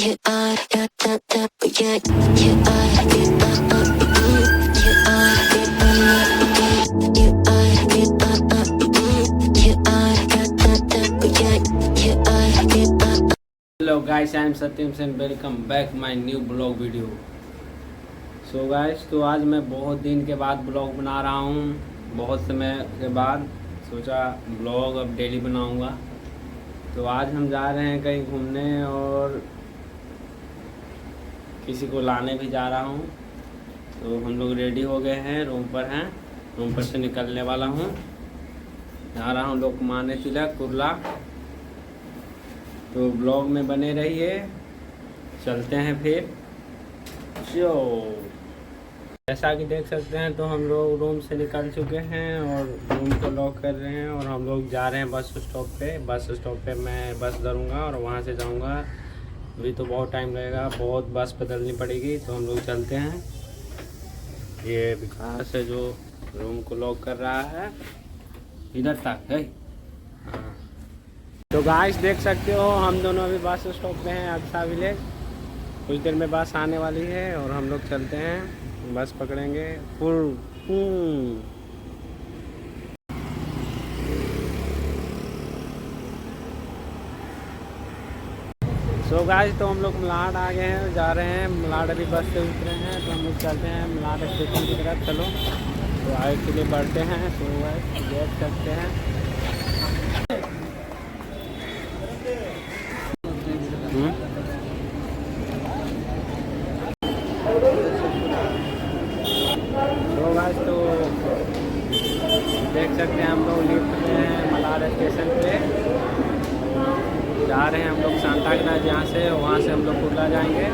Hello guys, I am Satyam Sen, welcome back my new blog video. So guys, तो आज मैं बहुत दिन के बाद ब्लॉग बना रहा हूँ। बहुत समय के बाद सोचा ब्लॉग अब डेली बनाऊँगा। तो आज हम जा रहे हैं कहीं घूमने और किसी को लाने भी जा रहा हूँ। तो हम लोग रेडी हो गए हैं, रूम पर हैं, रूम पर से निकलने वाला हूँ। जा रहा हूँ लोकमान्य तिलक कुर्ला। तो ब्लॉग में बने रहिए, चलते हैं फिर। जो जैसा कि देख सकते हैं, तो हम लोग रूम से निकल चुके हैं और रूम को लॉक कर रहे हैं और हम लोग जा रहे हैं बस स्टॉप पे। बस स्टॉप पे मैं बस धरूँगा और वहाँ से जाऊँगा। अभी तो बहुत टाइम लगेगा, बहुत बस बदलनी पड़ेगी। तो हम लोग चलते हैं। ये विकास है जो रूम को लॉक कर रहा है, इधर तक है। हाँ, तो गाइस देख सकते हो, हम दोनों अभी बस स्टॉप पे हैं, अक्सा विलेज। कुछ देर में बस आने वाली है और हम लोग चलते हैं, बस पकड़ेंगे फुल। सो गाइस, तो हम लोग मलाड आ गए हैं, जा रहे हैं मलाड। अभी बस से उतरे हैं तो हम लोग चलते हैं मलाड स्टेशन की तरफ। चलो तो आगे के लिए बढ़ते हैं। तो गाइस देख सकते हैं, तो गाइस तो देख सकते हैं हम लोग लिफ्ट में हैं मलाड स्टेशन पे। जा रहे हैं हम लोग सांतागनाज, यहाँ से वहाँ से हम लोग कुर्ला जाएंगे।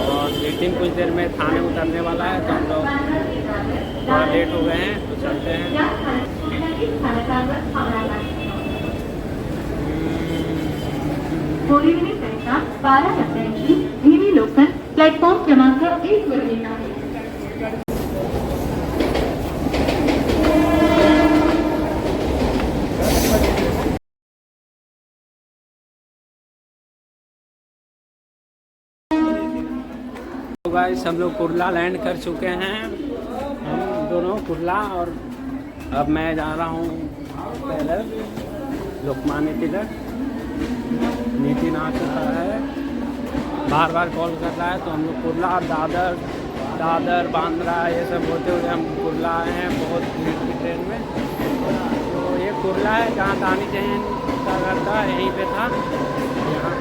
और नितिन कुछ देर में थाने उतरने वाला है, तो हम लोग थोड़ा लेट हो गए हैं, तो चलते हैं। बोरीवली करिता 12 टप्प्यांची धीमी लोकल प्लॅटफॉर्म क्रमांक 1 वर येत आहे। तो गाइस हम लोग कुर्ला लैंड कर चुके हैं, हम दोनों कुर्ला। और अब मैं जा रहा हूँ पहले लोकमान्य तिलक। नितिन आ चुका है, बार बार कॉल कर रहा है। तो हम लोग कुर्ला और दादर बांद्रा ये सब होते हुए हम कुर्ला आए हैं, बहुत भीड़ की ट्रेन में। तो ये कुर्ला है जहाँ दानी जैन का घर था, यहीं पे था। यहाँ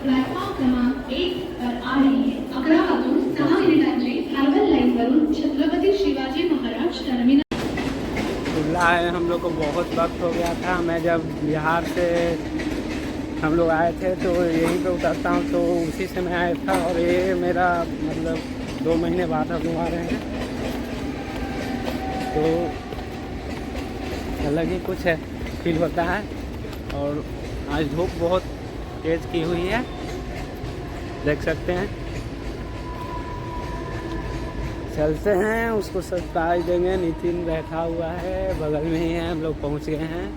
प्लॅटफॉर्म क्रमांक 1 पर आ रही है 11 वाजून 6 मिनिटांची हार्बर लाइन वरून छत्रपति शिवाजी महाराज टर्मिनल। कुर्ला है, हम लोग को बहुत वक्त हो गया था। मैं जब बिहार से हम लोग आए थे तो यहीं पे उतरता हूँ, तो उसी से मैं आया था। और ये मेरा मतलब 2 महीने बाद हम लोग आ रहे हैं, तो अलग ही कुछ है फील होता है। और आज धूप बहुत तेज़ की हुई है, देख सकते हैं। चलते हैं, उसको सरप्राइज देंगे। नितिन बैठा हुआ है, बगल में ही है, हम लोग पहुंच गए हैं।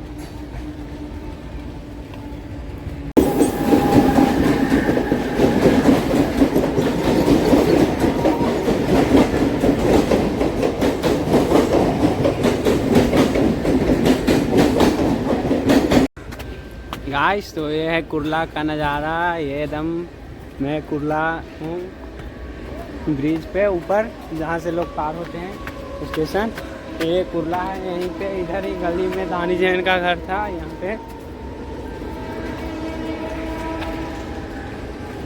गाइस, तो ये है कुर्ला का नज़ारा। ये एकदम मैं कुर्ला हूँ ब्रिज पे ऊपर, जहाँ से लोग पार होते हैं स्टेशन। ये कुर्ला है, यहीं पे इधर ही गली में दानी जैन का घर था। यहाँ पे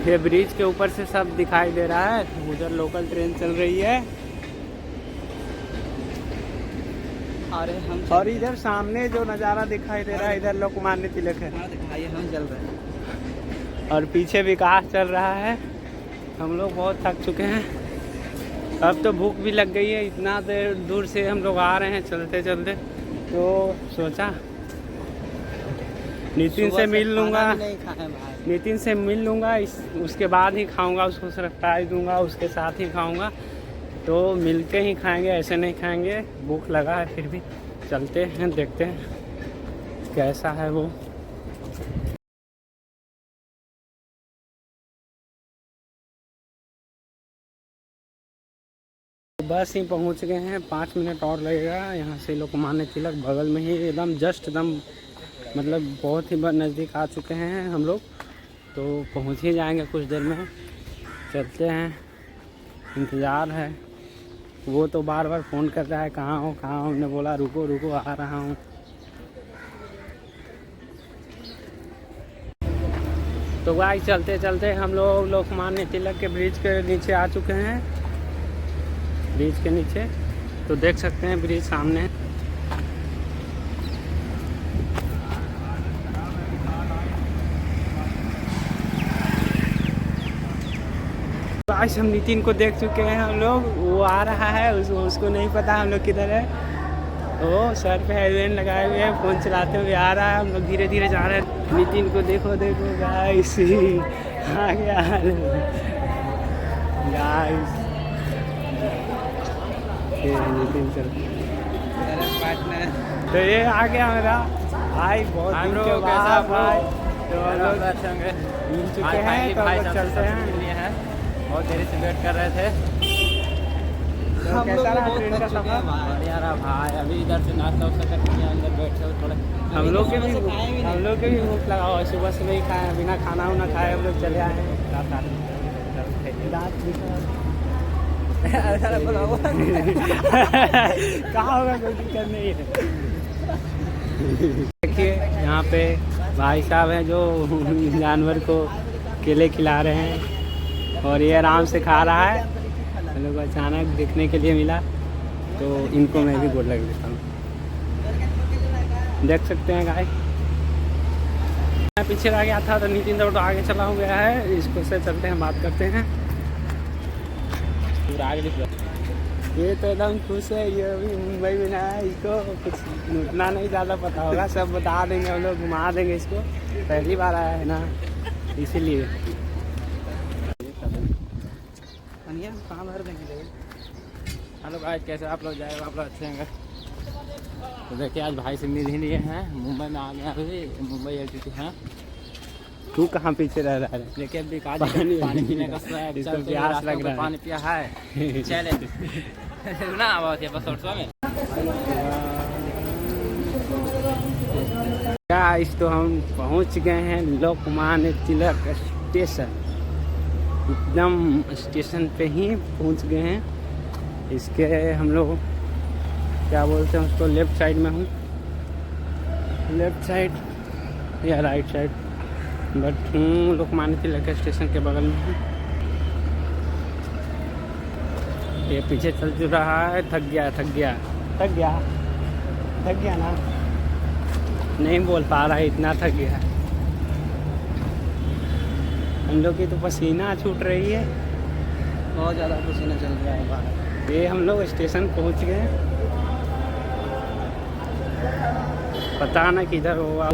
ये ब्रिज के ऊपर से सब दिखाई दे रहा है। उधर लोकल ट्रेन चल रही है और इधर सामने जो नज़ारा दिखाई दे रहा है, इधर लोकमान्य तिलक है। हम चल रहे हैं और पीछे विकास चल रहा है। हम लोग बहुत थक चुके हैं, अब तो भूख भी लग गई है। इतना देर दूर से हम लोग आ रहे हैं चलते चलते, तो सोचा नितिन से मिल लूँगा, नितिन से मिल लूँगा, उसके बाद ही खाऊंगा, उसको सरप्राइज दूंगा, उसके साथ ही खाऊंगा। तो मिलके ही खाएंगे, ऐसे नहीं खाएंगे, भूख लगा है फिर भी। चलते हैं, देखते हैं कैसा है वो। बस ही पहुंच गए हैं, 5 मिनट और लगेगा। यहाँ से लोकमान्य तिलक बगल में ही एकदम जस्ट एकदम मतलब बहुत ही नज़दीक आ चुके हैं हम लोग, तो पहुंच ही जाएंगे कुछ देर में। चलते हैं, इंतज़ार है। वो तो बार बार फ़ोन कर रहा है कहाँ हो कहाँ हो, हमने बोला रुको रुको आ रहा हूँ। तो भाई चलते चलते हम लोग लोकमान्य तिलक के ब्रिज के नीचे आ चुके हैं, ब्रिज के नीचे। तो देख सकते हैं ब्रिज सामने। आज हम नितिन को देख चुके हैं हम लोग, वो आ रहा है, उसको नहीं पता हम लोग किधर है। वो सर पे हेडबैंड लगाए हुए हैं, फ़ोन चलाते हुए आ रहा है। हम लोग धीरे धीरे जा रहे हैं। नितिन को देखो देखो गाइस, आ गया गाइस। नितिन सर तो ये आ गया मेरा भाई, बहुत दिन के बाद भाई। तो हम लोग मिल चुके हैं, तो हम लोग चलते हैं। बहुत देरी से वेट कर रहे थे। तो कैसा रहा ट्रेन का सफर? बढ़िया रहा भाई। अभी इधर से नाश्ता वास्ता करके अंदर बैठे हो थोड़ा। हम लोग के भी भूख लगा हुआ, सुबह से नहीं खाए, बिना खाना वाना खाए हम लोग चले आए हैं। कहाँ होगा, कोई दिक्कत नहीं है। देखिए यहाँ पे भाई साहब हैं जो जानवर को केले खिला रहे हैं और ये आराम से खा रहा है। हम लोग अचानक देखने के लिए मिला, तो इनको मैं भी गोड़ लग देता हूँ। देख सकते हैं गाय, मैं पीछे रह गया था तो नितिन दौड़ तो आगे चला हुआ है। इसको से चलते हैं, बात करते हैं। ये तो एकदम खुश है, ये अभी मुंबई में ना है, इसको कुछ उतना नहीं ज़्यादा पता होगा, सब बता देंगे हम लोग, घुमा देंगे इसको। पहली बार आया है ना, इसीलिए। कहाँ भर देंगे। हेलो गाइस, कैसे आप लोग जाएगा, आप लोग अच्छे होंगे। तो देखिए आज भाई से मिल ही लिए हैं, मुंबई में आ गया अभी, मुंबई एलटीटी है। तू कहाँ पीछे रह रहा है? देखिए अभी पानी पीने का प्यास लग रहा है, पानी पिया है। चले ना आवाज़ है बस में क्या इस तो हम पहुँच गए हैं लोकमान्य तिलक स्टेशन। एकदम स्टेशन पे ही पहुँच गए हैं। इसके हम लोग क्या बोलते हैं उसको, लेफ्ट साइड में हूँ, लेफ्ट साइड या राइट साइड, बट हूँ लोकमान्य तिलक स्टेशन के बगल में हूँ। ये पीछे चल चुका रहा है, थक गया ना, नहीं बोल पा रहा है, इतना थक गया। हम लोग की तो पसीना छूट रही है, बहुत ज़्यादा पसीना चल रहा है बाहर। ये हम लोग स्टेशन पहुंच गए, पता ना किधर हुआ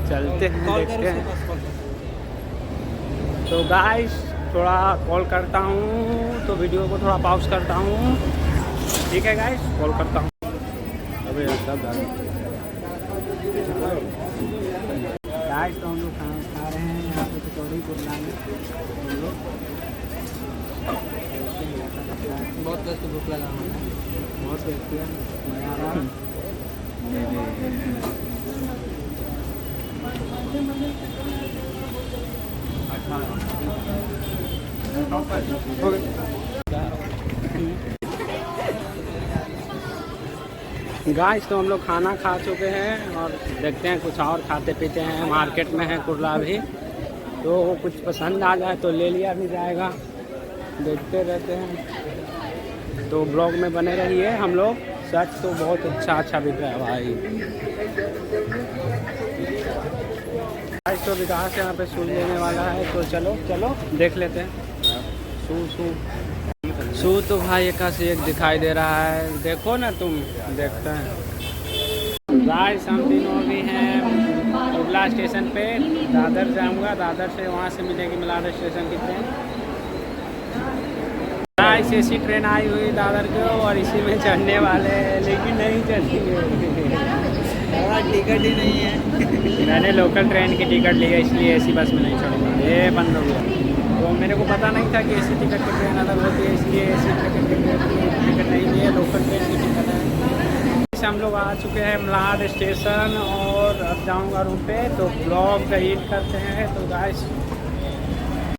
चलते हैं देखते हैं। तो गाइस थोड़ा कॉल करता हूँ, तो वीडियो को थोड़ा पॉज करता हूँ, ठीक है गाइस, कॉल करता हूँ। अबे गाइस तो हम लोग खाना खा रहे हैं यहाँ पे कचौड़ी कुरला में। बहुत तेज भूख लगा, बहुत टेस्टी है, मज़ा आ रहा है। गाइस तो हम लोग खाना खा चुके हैं और देखते हैं कुछ और खाते पीते हैं। मार्केट में है कुरला भी, तो कुछ पसंद आ जाए तो ले लिया भी जाएगा, देखते रहते हैं। तो ब्लॉग में बने रहिए हम लोग। सच तो बहुत अच्छा बिक रहा है भाई। गाइस तो विकास यहाँ पे शूज लेने वाला है, तो चलो देख लेते हैं। शू तो भाई एक से एक दिखाई दे रहा है, देखो ना तुम, देखते हैं। गाइस हम तीनों भी हैं कुरला स्टेशन पे, दादर जाऊंगा, दादर से वहाँ से मिलेगी मिलाड स्टेशन की ट्रेन। गाइस एसी ट्रेन आई हुई दादर को और इसी में चढ़ने वाले हैं, लेकिन नहीं चढ़ेंगे, टिकट ही नहीं है। मैंने लोकल ट्रेन की टिकट ली है इसलिए एसी बस में नहीं चढ़ूँगा, ये बंद हो गया। तो मेरे को पता नहीं था कि एसी टिकट की ट्रेन अलग होती है, इसलिए एसी टिकट नहीं ली है, लोकल ट्रेन की टिकट है। इसे हम लोग आ चुके हैं मलाड स्टेशन और अब जाऊँगा रूम पे, तो ब्लॉग का एडिट करते हैं। तो गाइस